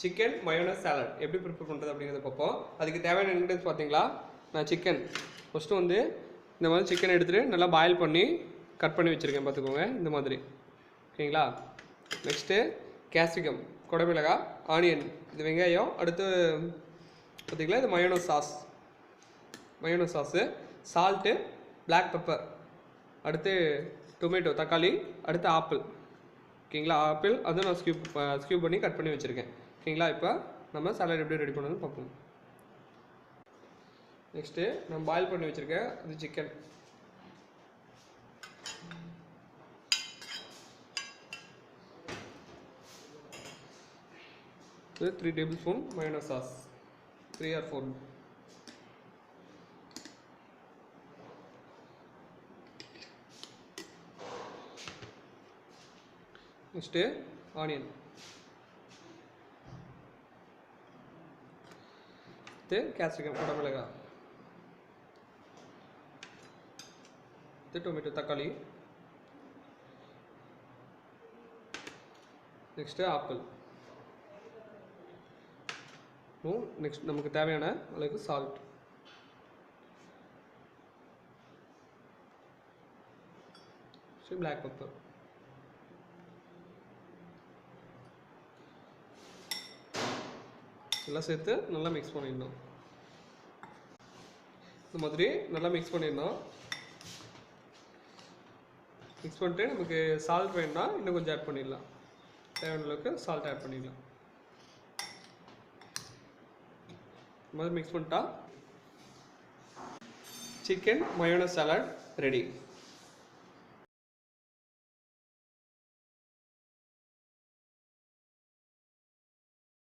Chicken mayonnaise salad எப்படி prepare பண்ணுறது அப்படிங்கிறத பார்ப்போம். அதுக்கு தேவையான இன்க்ரீடியன்ஸ் பார்த்தீங்களா, நான் சிக்கன் ஃபஸ்ட்டு வந்து இந்த மாதிரி சிக்கன் எடுத்துகிட்டு நல்லா பாயில் பண்ணி கட் பண்ணி வச்சுருக்கேன் பார்த்துக்கோங்க, இந்த மாதிரி. ஓகேங்களா. நெக்ஸ்ட்டு கேப்சிகம், குடமிளகாய், ஆனியன், இது வெங்காயம், அடுத்து பார்த்திங்களா இது mayonnaise sauce, salt, black pepper, அடுத்து டொமேட்டோ தக்காளி, அடுத்து ஆப்பிள். ஓகேங்களா. ஆப்பிள் அதுவும் நான் ஸ்கியூப் பண்ணி கட் பண்ணி வச்சுருக்கேன். ஓகேங்களா. இப்போ நம்ம சாலட் எப்படி ரெடி பண்ணணும்னு பார்ப்போம். நெக்ஸ்ட்டு நம்ம பாயில் பண்ணி வச்சுருக்கேன் அது சிக்கன். இது 3 tablespoon mayonnaise sauce, 3 or 4. Next onion, capsicum, குடமிளகாய், tomato தக்காளி, நெக்ஸ்ட்டு ஆப்பிள். நெக்ஸ்ட் நமக்கு தேவையான அளவுக்கு சால்ட், பிளாக் பெப்பர். எல்லாம் சேர்த்து நல்லா மிக்ஸ் பண்ணிடணும். இந்த மாதிரி நல்லா மிக்ஸ் பண்ணிடணும். மிக்ஸ் பண்ணிட்டு நமக்கு சால்ட் வேணும்னா இன்னும் கொஞ்சம் ஆட் பண்ணிடலாம். தேவையான அளவுக்கு சால்ட் ஆட் பண்ணிடலாம். இந்த மாதிரி மிக்ஸ் பண்ணிட்டா சிக்கன் மயோனஸ் சாலட் ரெடி.